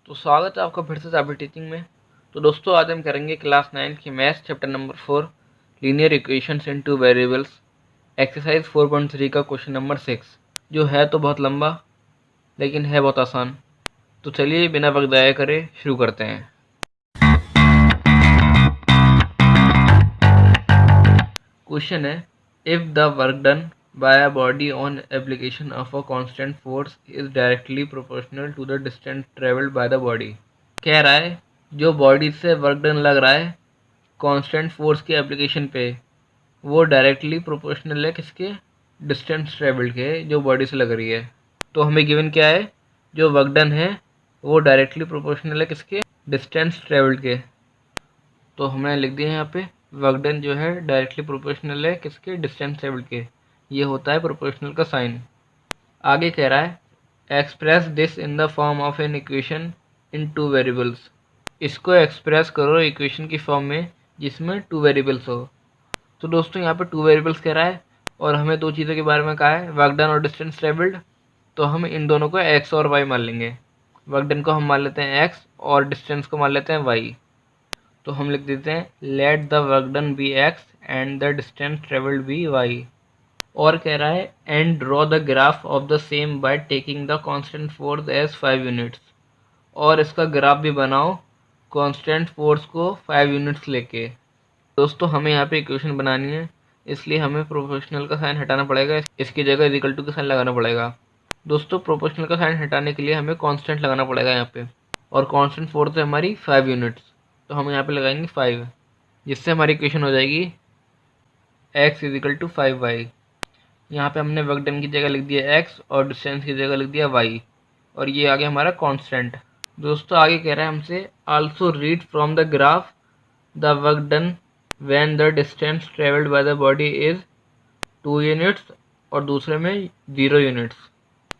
तो स्वागत है आपका फिर से चाबी टीचिंग में। तो दोस्तों आज हम करेंगे क्लास 9 की maths chapter number 4 linear equations इन टू वेरिएबल्स एक्सरसाइज 4.3 का क्वेश्चन नंबर 6, जो है तो बहुत लंबा लेकिन है बहुत आसान। तो चलिए बिना वक्त ज़ाया करे शुरू करते हैं। क्वेश्चन है, if the work done by a body on application of a constant force is directly proportional to the distance traveled by the body। कह रहा है जो बॉडी से वर्क डन लग रहा है कांस्टेंट फोर्स के एप्लीकेशन पे, वो डायरेक्टली प्रोपोर्शनल है किसके? डिस्टेंस ट्रेवल्ड के, जो बॉडी से लग रही है। तो हमें गिवन क्या है? जो वर्क डन है वो डायरेक्टली प्रोपोर्शनल है किसके? डिस्टेंस ट्रेवल्ड के। तो हमने लिख दिया यहाँ पे वर्क डन जो है डायरेक्टली प्रोपोर्शनल है किसके? डिस्टेंस ट्रेवल्ड के। ये होता है प्रोपोर्शनल का साइन। आगे कह रहा है express this in the form of an equation in two variables. इसको एक्सप्रेस करो इक्वेशन की फॉर्म में जिसमें टू वेरिएबल्स हो। तो दोस्तों यहाँ पे टू वेरिएबल्स कह रहा है और हमें दो चीज़ों के बारे में कहा है, वर्क डन और डिस्टेंस ट्रेवल्ड। तो हम इन दोनों को एक्स और वाई मान लेंगे। वर्क डन को हम मान लेते हैं एक्स और डिस्टेंस को मान लेते हैं वाई। तो हम लिख देते हैं let the work done be X and the distance travelled be Y. और कह रहा है and draw the graph of the same by taking the constant force as 5 units. और इसका ग्राफ भी बनाओ कांस्टेंट फोर्स को 5 यूनिट्स लेके। दोस्तों हमें यहाँ पे इक्वेशन बनानी है, इसलिए हमें प्रोपोर्शनल का साइन हटाना पड़ेगा, इसकी जगह इक्वल टू का साइन लगाना पड़ेगा। दोस्तों प्रोपोर्शनल का साइन हटाने के लिए हमें कांस्टेंट लगाना पड़ेगा यहाँ पे, और कांस्टेंट फोर्स है हमारी 5 यूनिट्स। तो हम यहाँ पे लगाएंगे 5, जिससे हमारी इक्वेशन हो जाएगी x is equal to 5y। यहाँ पे हमने वर्क डन की जगह लिख दिया x और डिस्टेंस की जगह लिख दिया y, और ये आ गया हमारा कांस्टेंट। दोस्तों आगे कह रहा है हमसे also read from the graph the work done when the distance travelled by the body is 2 units और दूसरे में 0 यूनिट्स।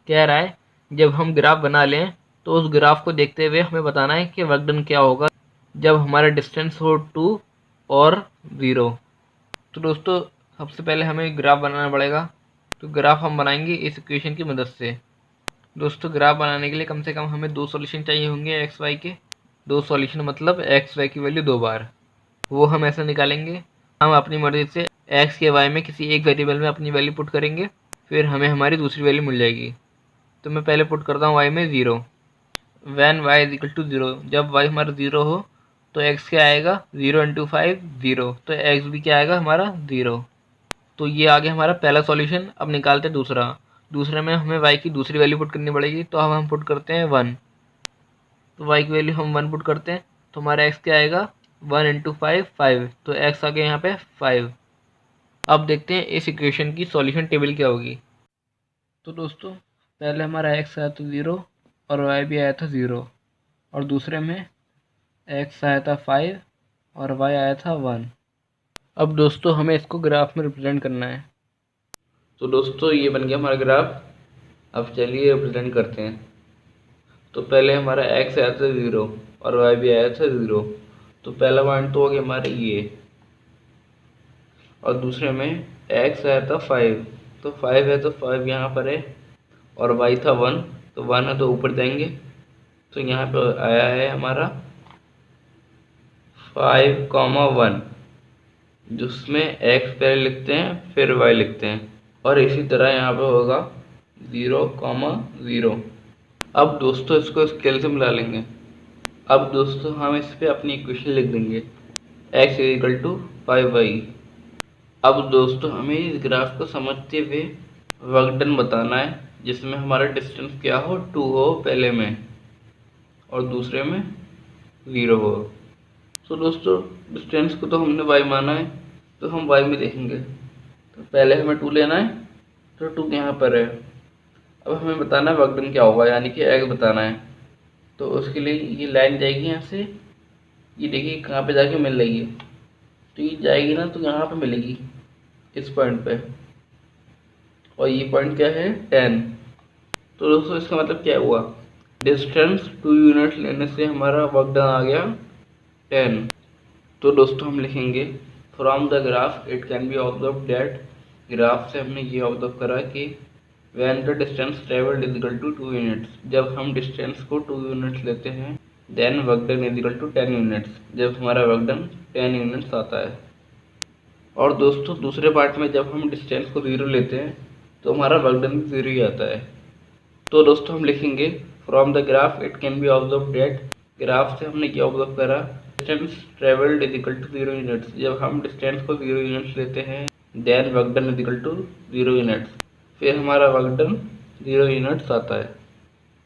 कह रहा है जब हम ग्राफ बना लें तो उस ग्राफ को देखते हुए हमें बताना है कि वर्क डन क्या होगा जब हमारा डिस्टेंस हो 2 और 0। तो दोस्तों सबसे पहले हमें ग्राफ बनाना पड़ेगा। तो ग्राफ हम बनाएंगे इस इक्वेशन की मदद से। दोस्तों ग्राफ बनाने के लिए कम से कम हमें 2 सॉल्यूशन चाहिए होंगे एक्स वाई के। 2 सॉल्यूशन मतलब एक्स वाई की वैल्यू 2 बार, वो हम ऐसा निकालेंगे। हम अपनी मर्जी से एक्स के वाई में किसी एक वेरिएबल में अपनी वैल्यू पुट करेंगे, फिर हमें हमारी दूसरी वैल्यू मिल जाएगी। तो मैं पहले पुट करता हूँ वाई में 0। When Y is equal to 0, जब वाई हमारा 0 हो तो एक्स क्या आएगा? 0 इंटू 5 0, तो एक्स भी क्या आएगा हमारा? 0। तो ये आ गया हमारा पहला सॉल्यूशन। अब निकालते हैं दूसरा। दूसरे में हमें y की दूसरी वैल्यू पुट करनी पड़ेगी, तो अब हम पुट करते हैं 1। तो y की वैल्यू हम 1 पुट करते हैं, तो हमारा x क्या आएगा? 1 इंटू 5 5, तो x आ गया यहाँ पे 5। अब देखते हैं इस इक्वेशन की सॉल्यूशन टेबल क्या होगी। तो दोस्तों पहले हमारा x आया था 0 और y भी आया था 0, और दूसरे में x आया था 5 और y आया था 1। अब दोस्तों हमें इसको ग्राफ में रिप्रेजेंट करना है। तो दोस्तों ये बन गया हमारा ग्राफ। अब चलिए रिप्रेजेंट करते हैं। तो पहले हमारा x आया था 0 और y भी आया था 0, तो पहला पॉइंट तो हो गया हमारा ये। और दूसरे में x आया था 5, तो 5 है तो 5 यहाँ पर है, और y था 1, तो 1 है तो ऊपर जाएंगे। तो यहाँ पे आया है हमारा 5, 1, जिसमें x पहले लिखते हैं फिर y लिखते हैं, और इसी तरह यहाँ पे होगा 0, 0। अब दोस्तों इसको स्केल से मिला लेंगे। अब दोस्तों हम इस पे अपनी इक्वेशन लिख देंगे x is equal to 5y। अब दोस्तों हमें इस ग्राफ को समझते हुए वर्क डन बताना है, जिसमें हमारा डिस्टेंस क्या हो? 2 हो पहले में और दूसरे में 0 हो। तो दोस्तों डिस्टेंस को तो हमने y माना है, तो हम y में देखेंगे। तो पहले हमें 2 लेना है, तो 2 यहाँ पर है। अब हमें बताना है वर्क डन क्या होगा, यानी कि x बताना है। तो उसके लिए ये लाइन जाएगी यहाँ से, ये देखिए कहाँ पे जाके मिल रही है। तो ये जाएगी ना तो यहाँ पे मिलेगी इस पॉइंट पे, और ये पॉइंट क्या है? 10। तो दोस्तों इसका मतलब क्या हुआ? डिस्टेंस 2 यूनिट लेने से हमारा वर्क डन आ गया 10। तो दोस्तों हम लिखेंगे from the graph it can be observe that, graph से हमने ये ऑब्जर्व करा कि when the distance travelled is equal to 2 units, जब हम डिस्टेंस को 2 यूनिट्स लेते हैं। Then work done is equal to 10 units, जब हमारा वर्क डन 10 यूनिट्स आता है। और दोस्तों दूसरे पार्ट में जब हम डिस्टेंस को 0 लेते हैं तो हमारा वर्क डन भी 0 ही आता है। तो दोस्तों हम लिखेंगे from the graph it can be observe that, graph से हमने क्या ऑब्जर्व करा, distance travelled is equal to 0 units, जब हम डिस्टेंस को 0 यूनिट्स लेते हैं। Then work done is equal to 0 units, फिर हमारा वर्क डन 0 यूनिट्स आता है।